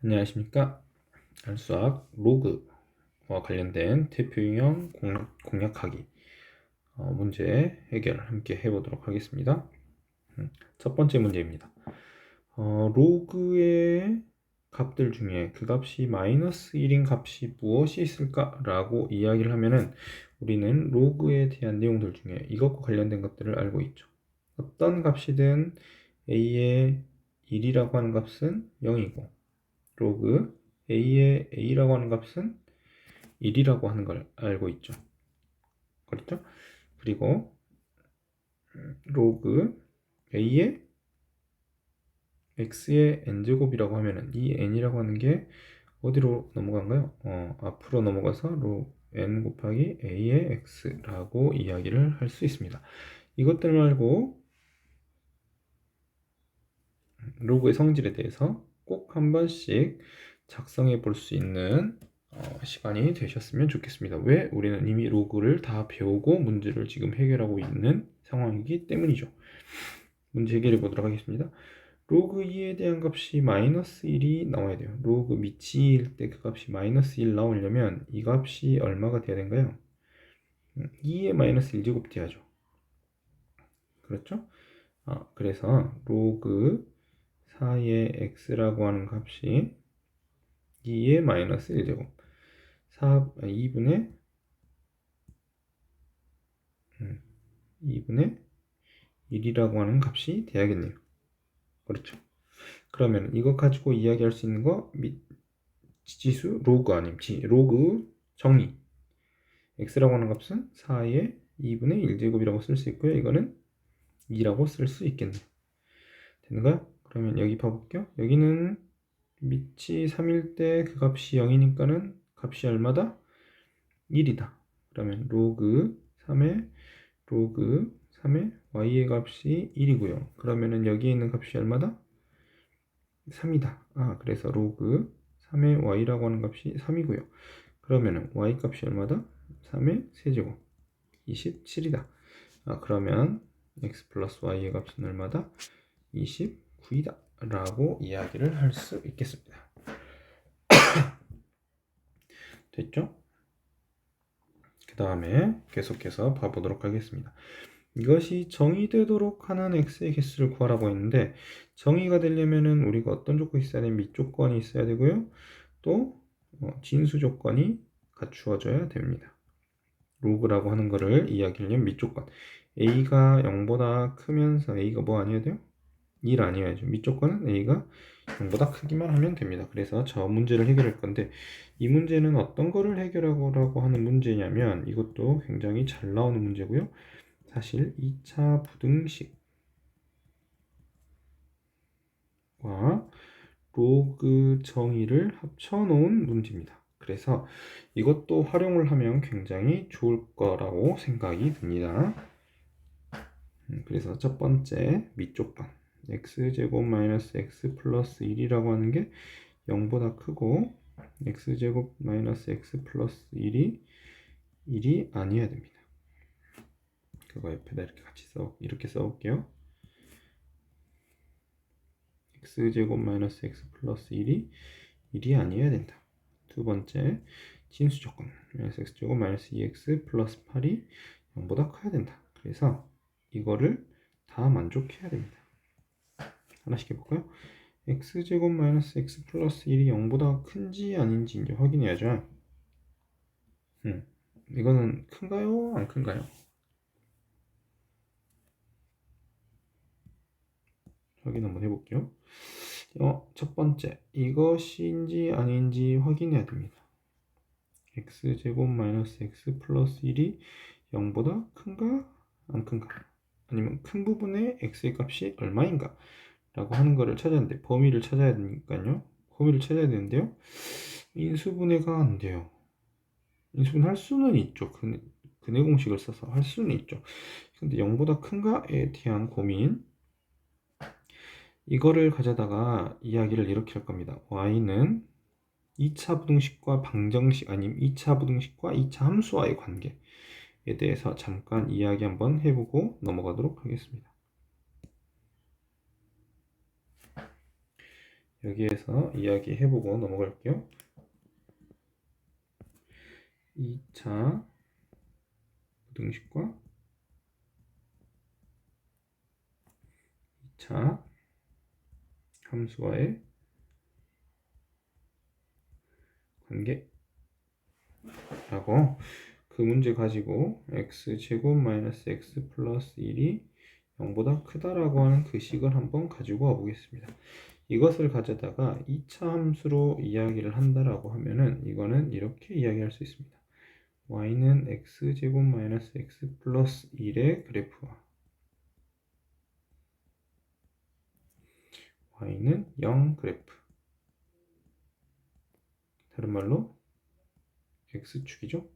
안녕하십니까. 알수학 로그와 관련된 대표 유형 공략하기 문제 해결 함께 해보도록 하겠습니다. 첫 번째 문제입니다. 로그의 값들 중에 그 값이 마이너스 1인 값이 무엇이 있을까? 라고 이야기를 하면은 우리는 로그에 대한 내용들 중에 이것과 관련된 것들을 알고 있죠. 어떤 값이든 a의 1이라고 하는 값은 0이고 로그 a의 a라고 하는 값은 1이라고 하는 걸 알고 있죠. 그렇죠? 그리고 로그 a의 x의 n제곱이라고 하면은 이 n이라고 하는 게 어디로 넘어간가요? 앞으로 넘어가서 로그 n 곱하기 a의 x라고 이야기를 할 수 있습니다. 이것들 말고 로그의 성질에 대해서 꼭 한 번씩 작성해 볼 수 있는 시간이 되셨으면 좋겠습니다. 왜? 우리는 이미 로그를 다 배우고 문제를 지금 해결하고 있는 상황이기 때문이죠. 문제 해결해 보도록 하겠습니다. 로그 2에 대한 값이 마이너스 1이 나와야 돼요. 로그 밑이 2일 때 그 값이 마이너스 1 나오려면 이 값이 얼마가 돼야 된가요? 2의 마이너스 1제곱 돼야죠. 그렇죠? 그래서 로그 4의 x라고 하는 값이 2의 마이너스 1제곱 2분의 2분의 1이라고 하는 값이 돼야겠네요. 그렇죠. 그러면 이거 가지고 이야기할 수 있는 거 지수 로그 아니면 로그 정의 x라고 하는 값은 4의 2분의 1제곱이라고 쓸 수 있고요. 이거는 2라고 쓸 수 있겠네요. 되는가요? 그러면 여기 봐볼게요. 여기는 밑이 3일 때 그 값이 0이니까는 값이 얼마다? 1이다. 그러면 로그 3의 y의 값이 1이고요. 그러면은 여기에 있는 값이 얼마다? 3이다. 그래서 로그 3의 y라고 하는 값이 3이고요. 그러면은 y 값이 얼마다? 3의 세제곱 27이다. 그러면 x 플러스 y의 값은 얼마다? 29이다. 라고 이야기를 할 수 있겠습니다. 됐죠? 그 다음에 계속해서 봐보도록 하겠습니다. 이것이 정의되도록 하는 x의 개수를 구하라고 했는데 정의가 되려면은 우리가 어떤 조건이 있어야 되면 밑조건이 있어야 되고요. 또 진수 조건이 갖추어져야 됩니다. 로그라고 하는 거를 이야기하려면 밑조건 a가 0보다 크면서 a가 뭐 아니어야 돼요? 1 아니어야죠. 밑조건은 a가 0보다 크기만 하면 됩니다. 그래서 저 문제를 해결할 건데 이 문제는 어떤 거를 해결하라고 하는 문제냐면 이것도 굉장히 잘 나오는 문제고요. 사실 2차 부등식과 로그 정의를 합쳐놓은 문제입니다. 그래서 이것도 활용을 하면 굉장히 좋을 거라고 생각이 듭니다. 그래서 첫 번째 밑조건 x제곱 마이너스 x 플러스 1이라고 하는 게 0보다 크고 x제곱 마이너스 x 플러스 1이 1이 아니어야 됩니다. 그거 옆에다 이렇게 써볼게요. x제곱 마이너스 x 플러스 1이 1이 아니어야 된다. 두 번째 진수 조건 마이너스 x제곱 마이너스 2x 플러스 8이 0보다 커야 된다. 그래서 이거를 다 만족해야 됩니다. 하나씩 해볼까요? x제곱 마이너스 x 플러스 1이 0보다 큰지 아닌지 이제 확인해야죠. 이거는 큰가요? 안 큰가요? 확인 한번 해볼게요. 첫 번째, 이것인지 아닌지 확인해야 됩니다. x제곱 마이너스 x 플러스 1이 0보다 큰가? 안 큰가? 아니면 큰 부분의 x의 값이 얼마인가? 라고 하는 거를 찾아야 되는데 범위를 찾아야 되니까요. 범위를 찾아야 되는데요. 인수분해가 안 돼요. 인수분해 할 수는 있죠. 근해 공식을 써서 할 수는 있죠. 근데 0보다 큰가에 대한 고민 이거를 가져다가 이야기를 이렇게 할 겁니다. y는 2차 부등식과 방정식 아니면 2차 부등식과 2차 함수와의 관계에 대해서 잠깐 이야기 한번 해보고 넘어가도록 하겠습니다. 여기에서 이야기해보고 넘어갈게요. 2차 부등식과 2차 함수와의 관계라고 그 문제 가지고 x제곱 마이너스 x 플러스 1이 0보다 크다라고 하는 그 식을 한번 가지고 와 보겠습니다. 이것을 가져다가 2차 함수로 이야기를 한다라고 하면은 이거는 이렇게 이야기할 수 있습니다. y는 x제곱 마이너스 x 플러스 1의 그래프와 y는 0 그래프, 다른 말로 x축이죠.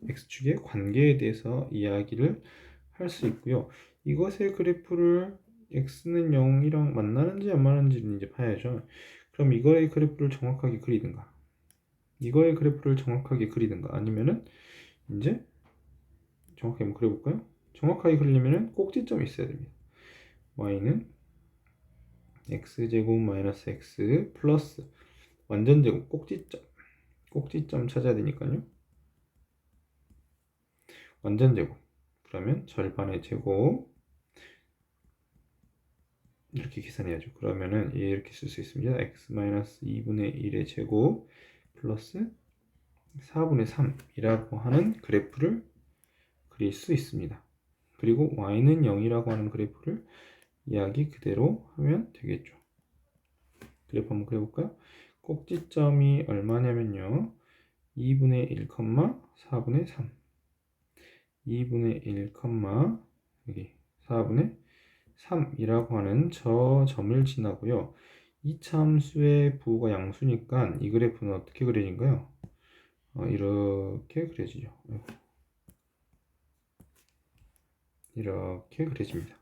x축의 관계에 대해서 이야기를 할 수 있고요. 이것의 그래프를 x는 0이랑 만나는지 안 만나는지는 이제 봐야죠. 그럼 이거의 그래프를 정확하게 그리든가 이거의 그래프를 정확하게 그리든가 아니면은 이제 정확하게 한번 그려볼까요? 정확하게 그리려면은 꼭지점이 있어야 됩니다. y는 x제곱 마이너스 x 플러스 완전제곱 꼭지점 찾아야 되니까요. 완전제곱 그러면 절반의 제곱 이렇게 계산해야죠. 그러면은 이렇게 쓸 수 있습니다. x 마이너스 2분의 1의 제곱 플러스 4분의 3이라고 하는 그래프를 그릴 수 있습니다. 그리고 y는 0이라고 하는 그래프를 이야기 그대로 하면 되겠죠. 그래프 한번 그려볼까요? 꼭지점이 얼마냐면요. 2분의 1, 4분의 3 2분의 1, 여기 4분의 3이라고 하는 저 점을 지나고요. 이 함수의 부호가 양수니까 이 그래프는 어떻게 그려진가요? 이렇게 그려지죠. 이렇게 그려집니다.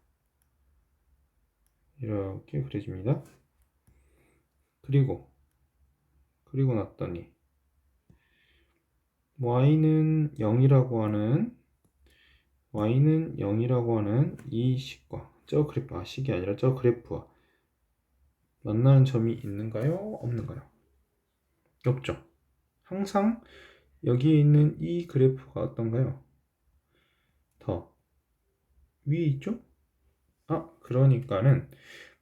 이렇게 그려집니다. 그리고 났더니 y는 0이라고 하는 이 식과 저 그래프, 식이 아니라 저 그래프와 만나는 점이 있는가요? 없는가요? 없죠. 항상 여기에 있는 이 그래프가 어떤가요? 더 위에 있죠? 그러니까는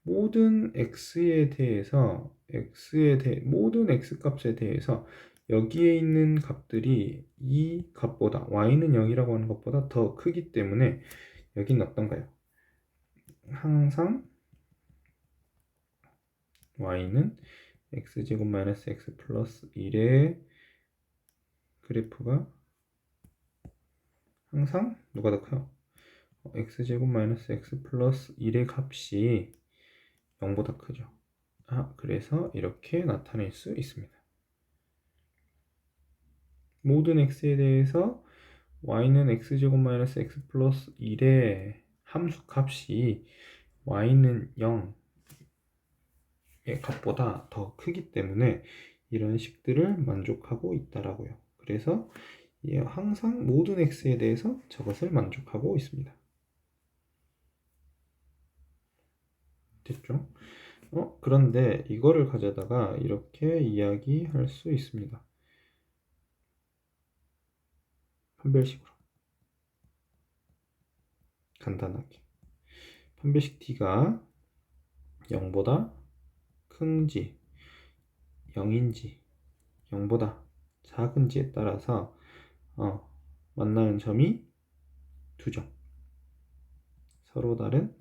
모든 모든 x 값에 대해서 여기에 있는 값들이 이 값보다 y는 0이라고 하는 것보다 더 크기 때문에 여기는 어떤가요? 항상 y는 x제곱 마이너스 x 플러스 1의 그래프가 항상 누가 더 커요? x제곱 마이너스 x 플러스 1의 값이 0보다 크죠. 그래서 이렇게 나타낼 수 있습니다. 모든 x에 대해서 y는 x제곱 마이너스 x 플러스 1의 함수 값이 y는 0의 값보다 더 크기 때문에 이런 식들을 만족하고 있다라고요. 그래서 항상 모든 x에 대해서 저것을 만족하고 있습니다. 됐죠? 그런데 이거를 가져다가 이렇게 이야기할 수 있습니다. 판별식으로 간단하게 판별식 t가 0보다 큰지 0인지 0보다 작은지에 따라서 만나는 점이 두 점, 서로 다른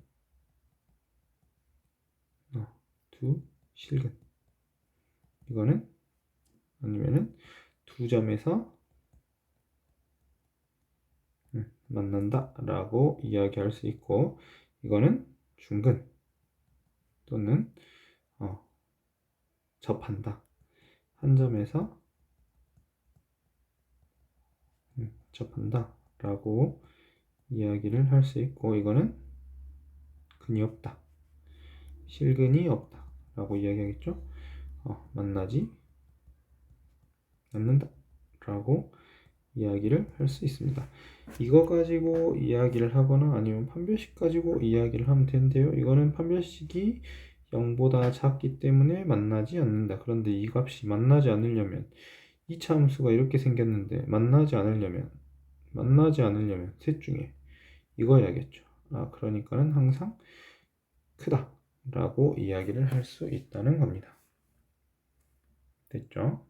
두 실근, 이거는 아니면은 두 점에서 만난다 라고 이야기할 수 있고, 이거는 중근 또는 접한다, 한 점에서 접한다 라고 이야기를 할 수 있고, 이거는 근이 없다, 실근이 없다 라고 이야기하겠죠. 만나지 않는다 라고 이야기를 할 수 있습니다. 이거 가지고 이야기를 하거나 아니면 판별식 가지고 이야기를 하면 되는데요. 이거는 판별식이 0보다 작기 때문에 만나지 않는다. 그런데 이 값이 만나지 않으려면 이차 함수가 이렇게 생겼는데 만나지 않으려면 셋 중에 이거야겠죠. 그러니까는 항상 크다 라고 이야기를 할 수 있다는 겁니다. 됐죠?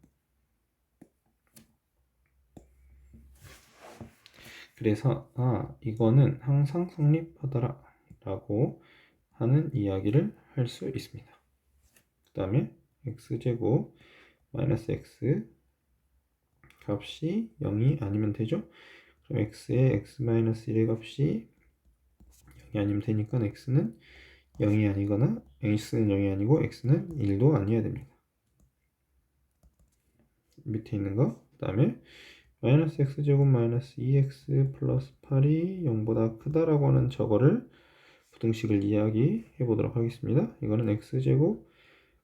그래서 이거는 항상 성립하더라 라고 하는 이야기를 할 수 있습니다. 그 다음에 x제곱 마이너스 x 값이 0이 아니면 되죠. 그럼 x의 x-1의 값이 0이 아니면 되니까 x는 0이 아니거나 x는 0이 아니고 x는 1도 아니어야 됩니다. 밑에 있는 거. 그 다음에 마이너스 x제곱 마이너스 2x 플러스 8이 0보다 크다라고 하는 저거를 부등식을 이야기해 보도록 하겠습니다. 이거는 x제곱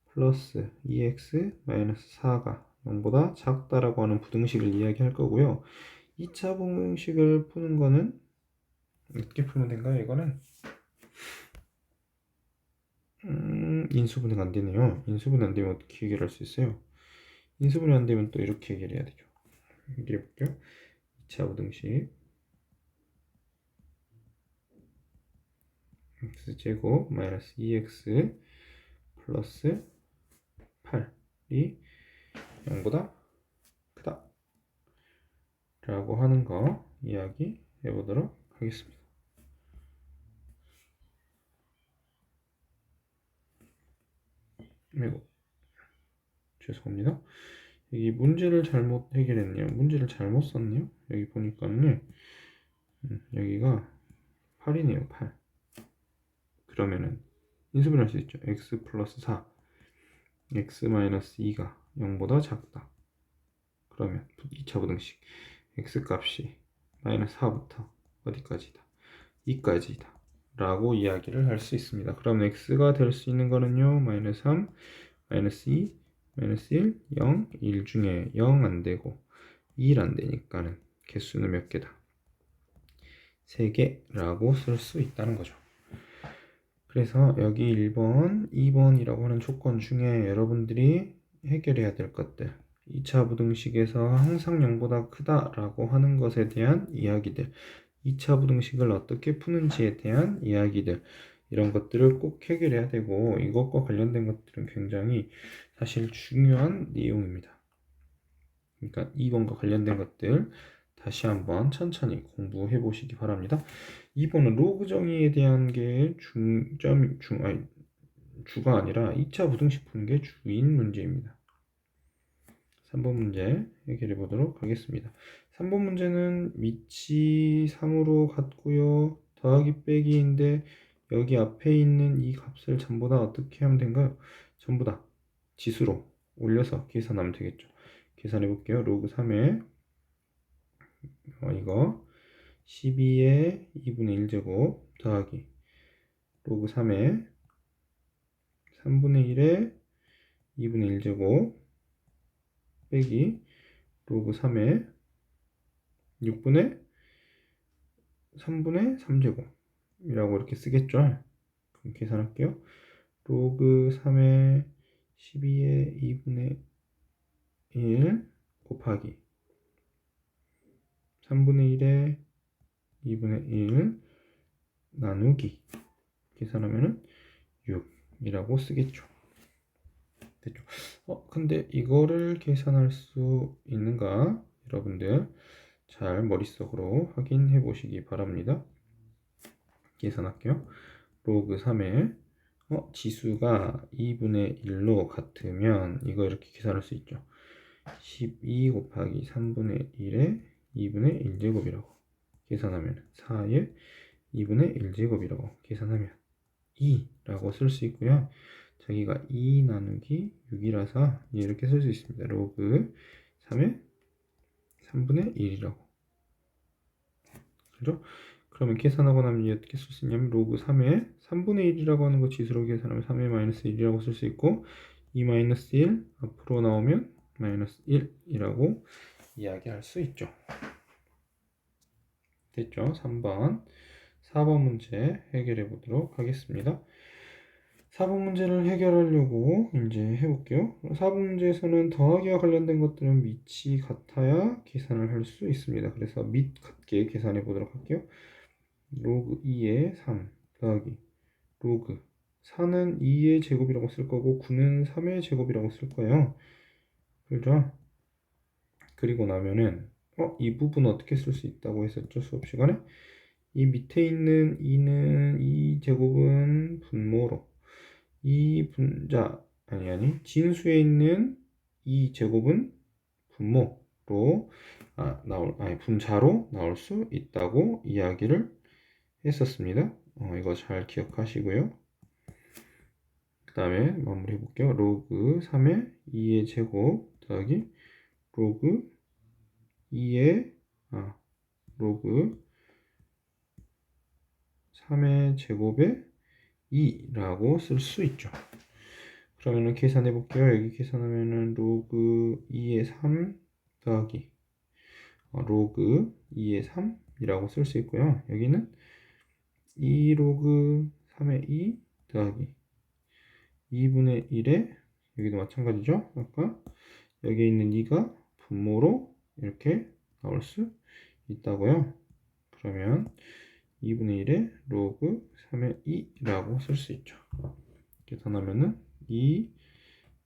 플러스 2x 마이너스 4가 0보다 작다라고 하는 부등식을 이야기할 거고요. 2차 부등식을 푸는 거는 어떻게 풀면 된가요? 이거는 인수분해가 안 되네요. 인수분해 안 되면 어떻게 해결할 수 있어요? 인수분해 안 되면 또 이렇게 해결해야 되죠. 얘기해 볼게요. 2차 부등식 x제곱 마이너스 2x 플러스 8이 0보다 크다 라고 하는 거 이야기 해보도록 하겠습니다. 아이고 죄송합니다. 여기 문제를 잘못 해결했네요. 문제를 잘못 썼네요. 여기 보니까는 여기가 8이네요. 8. 그러면은 인수분해할 수 있죠. x 플러스 4 x 마이너스 2가 0보다 작다. 그러면 2차 부등식 x 값이 마이너스 4부터 어디까지다? 2까지다 라고 이야기를 할 수 있습니다. 그럼 x가 될 수 있는 거는요 마이너스 3, 마이너스 2, 마이너스 1, 0, 1 중에 0 안 되고 1 안 되니까는 개수는 몇 개다? 3개라고 쓸 수 있다는 거죠. 그래서 여기 1번, 2번이라고 하는 조건 중에 여러분들이 해결해야 될 것들 2차 부등식에서 항상 0보다 크다라고 하는 것에 대한 이야기들 2차 부등식을 어떻게 푸는지에 대한 이야기들 이런 것들을 꼭 해결해야 되고 이것과 관련된 것들은 굉장히 사실 중요한 내용입니다. 그러니까 2번과 관련된 것들 다시 한번 천천히 공부해 보시기 바랍니다. 2번은 로그 정의에 대한 게 주가 아니라 2차 부등식 푸는 게 주인 문제입니다. 3번 문제 해결해 보도록 하겠습니다. 3번 문제는 위치 3으로 같고요. 더하기 빼기인데 여기 앞에 있는 이 값을 전부 다 어떻게 하면 된가요? 전부 다 지수로 올려서 계산하면 되겠죠. 계산해 볼게요. 로그 3에 이거 12의 2분의 1제곱 더하기 로그 3에 3분의 1의 2분의 1제곱 빼기 로그 3에 6분의 3분의 3제곱 이라고 이렇게 쓰겠죠. 그럼 계산할게요. 로그 3의 12의 2분의 1 곱하기 3분의 1의 2분의 1 나누기 계산하면은 6이라고 쓰겠죠. 됐죠? 근데 이거를 계산할 수 있는가? 여러분들 잘 머릿속으로 확인해 보시기 바랍니다. 계산할게요. 로그 3에 지수가 2분의 1로 같으면 이거 이렇게 계산할 수 있죠. 12 곱하기 3분의 1에 2분의 1제곱이라고 계산하면 4에 2분의 1제곱이라고 계산하면 2라고 쓸 수 있고요. 자기가 2 나누기 6이라서 이렇게 쓸 수 있습니다. 로그 3에 3분의 1이라고. 그죠? 그러면 계산하고 나면 어떻게 쓸 수 있냐면 로그 3에 3분의 1이라고 하는 거 지수로 계산하면 3의 마이너스 1이라고 쓸 수 있고 이 마이너스 1 앞으로 나오면 마이너스 1이라고 이야기할 수 있죠. 됐죠? 3번. 4번 문제 해결해 보도록 하겠습니다. 4번 문제를 해결하려고 이제 해볼게요. 4번 문제에서는 더하기와 관련된 것들은 밑이 같아야 계산을 할 수 있습니다. 그래서 밑 같게 계산해 보도록 할게요. 로그 2의 3 더하기 로그 4는 2의 제곱이라고 쓸 거고 9는 3의 제곱이라고 쓸 거예요. 그렇죠? 그리고 나면은 이 부분 어떻게 쓸 수 있다고 했었죠? 수업 시간에 이 밑에 있는 2는 2 제곱은 분모로 이 분자 아니 진수에 있는 2 제곱은 분모로 분자로 나올 수 있다고 이야기를 했었습니다. 이거 잘 기억하시고요. 그 다음에 마무리해 볼게요. 로그 3의 2의 제곱 더하기 로그 2의 로그 3의 제곱에 2라고 쓸 수 있죠. 그러면은 계산해 볼게요. 여기 계산하면은 로그 2의 3 더하기 로그 2의 3이라고 쓸 수 있고요. 여기는 2 로그 3의 2 더하기 2분의 1에 여기도 마찬가지죠. 아까 여기 있는 2가 분모로 이렇게 나올 수 있다고요. 그러면 2분의 1에 로그 3의 2라고 쓸 수 있죠. 계산하면은 2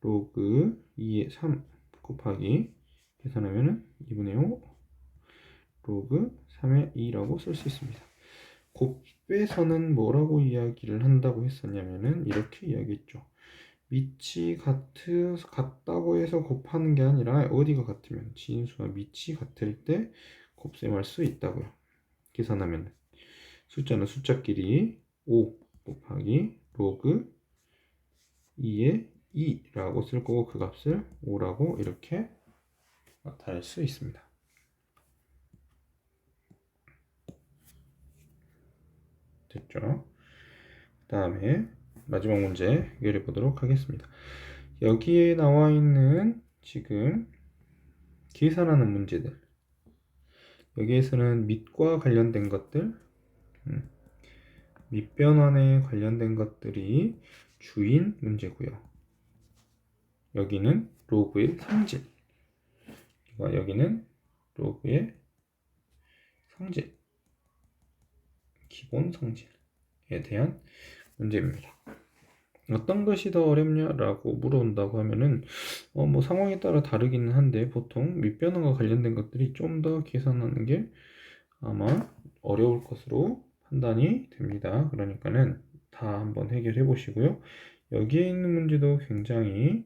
로그 2의 3 곱하기 계산하면은 2분의 5 로그 3의 2라고 쓸 수 있습니다. 곱배서는 뭐라고 이야기를 한다고 했었냐면은 이렇게 이야기했죠. 밑이 같다고 해서 곱하는 게 아니라 어디가 같으면 진수와 밑이 같을 때 곱셈할 수 있다고요. 계산하면 숫자는 숫자끼리 5 곱하기 로그 2의 2라고 쓸 거고 그 값을 5라고 이렇게 나타낼 수 있습니다. 됐죠? 그 다음에 마지막 문제 해결해 보도록 하겠습니다. 여기에 나와 있는 지금 계산하는 문제들 여기에서는 밑과 관련된 것들 밑변환에 관련된 것들이 주인 문제고요. 여기는 로그의 성질 여기는 로그의 성질 기본 성질에 대한 문제입니다. 어떤 것이 더 어렵냐라고 물어본다고 하면은 뭐 상황에 따라 다르기는 한데 보통 밑변환과 관련된 것들이 좀 더 계산하는 게 아마 어려울 것으로 판단이 됩니다. 그러니까는 다 한번 해결해 보시고요. 여기에 있는 문제도 굉장히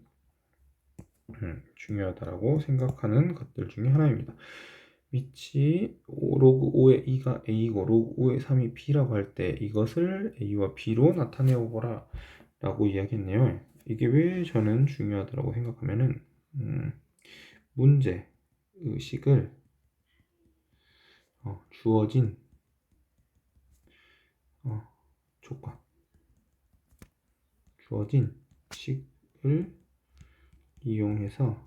중요하다고 생각하는 것들 중에 하나입니다. 밑이 로그 5의 2가 A고 로그 5의 3이 B라고 할 때 이것을 A와 B로 나타내어 보라 라고 이야기했네요. 이게 왜 저는 중요하다고 생각하면은 문제 의식을 주어진 조건 주어진 식을 이용해서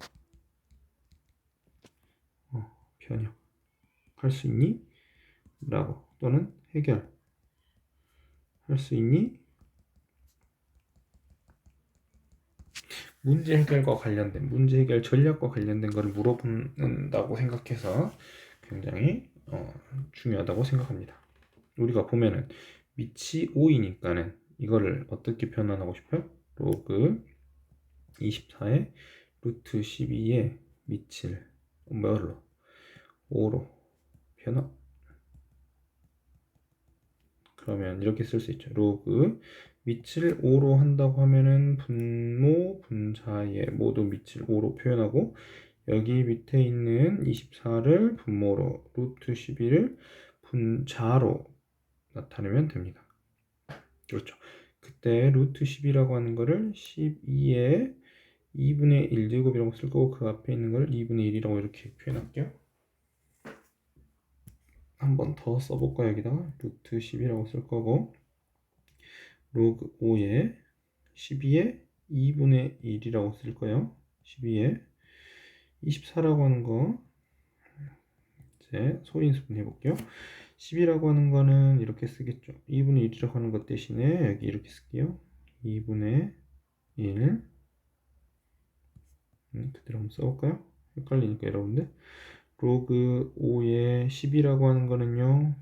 변형할 수 있니? 라고 또는 해결할 수 있니? 문제 해결과 관련된 문제 해결 전략과 관련된 것을 물어본다고 생각해서 굉장히 중요하다고 생각합니다. 우리가 보면은 밑이 5이니까는 이거를 어떻게 변환하고 싶어요? 로그 24의 루트 12의 밑을 뭘로? 5로 변환. 그러면 이렇게 쓸 수 있죠. 로그 밑을 5로 한다고 하면은 분모, 분자의 모두 밑을 5로 표현하고 여기 밑에 있는 24를 분모로 루트 12를 분자로 나타내면 됩니다. 그렇죠. 그때 루트 10이라고 하는 거를 12의 2분의 1제곱이라고 쓸 거고 그 앞에 있는 걸 2분의 1이라고 이렇게 표현할게요. 한 번 더 써볼까요? 여기다가 루트 10이라고 쓸 거고 로그 5에 12의 2분의 1이라고 쓸 거예요. 12에 24라고 하는 거 이제 소인수분 해볼게요. 10이라고 하는 거는 이렇게 쓰겠죠. 2분의 1이라고 하는 것 대신에 여기 이렇게 쓸게요. 2분의 1. 그대로 한번 써볼까요? 헷갈리니까 여러분들. 로그 5의 10이라고 하는 거는요.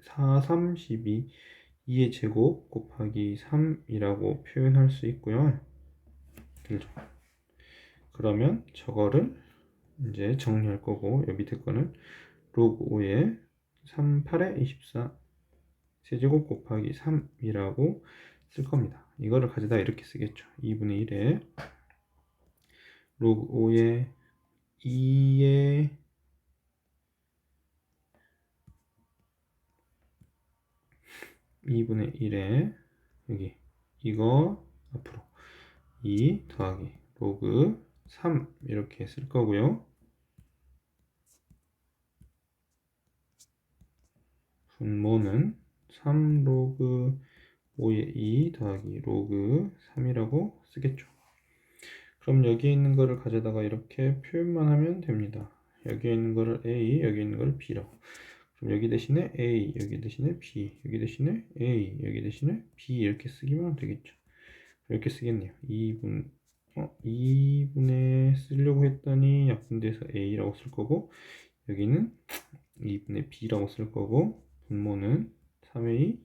4, 3, 12. 2의 제곱 곱하기 3이라고 표현할 수 있고요. 들죠? 그러면 저거를 이제 정리할 거고, 여기 밑에 거는 로그 5의 3, 8의 24 세제곱 곱하기 3이라고 쓸 겁니다. 이거를 가져다 이렇게 쓰겠죠. 2분의 1에 로그 5의 2의 2분의 1에 여기 이거 앞으로 2 더하기 로그 3 이렇게 쓸 거고요. 분모는 3 로그 5의 2 더하기 로그 3이라고 쓰겠죠. 그럼 여기에 있는 거를 가져다가 이렇게 표현만 하면 됩니다. 여기에 있는 거를 A, 여기 있는 거를 B라고. 그럼 여기 대신에 A, 여기 대신에 B, 여기 대신에 A, 여기 대신에 B 이렇게 쓰기만 되겠죠. 이렇게 쓰겠네요. 2분의 쓰려고 했더니 약분돼서 A라고 쓸 거고, 여기는 2분의 B라고 쓸 거고, 분모는 3A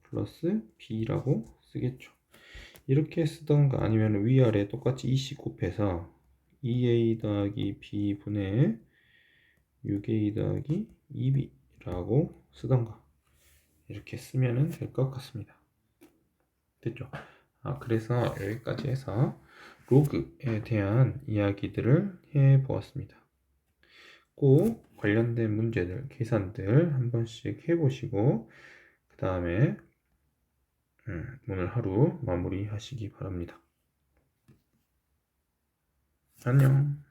플러스 B라고 쓰겠죠. 이렇게 쓰던가 아니면 위아래 똑같이 2씩 곱해서 2A 더하기 B분의 6A 더하기 2B라고 쓰던가 이렇게 쓰면 될 것 같습니다. 됐죠? 그래서 여기까지 해서 로그에 대한 이야기들을 해 보았습니다. 꼭 관련된 문제들, 계산들 한 번씩 해보시고 그 다음에 오늘 하루 마무리 하시기 바랍니다. 안녕.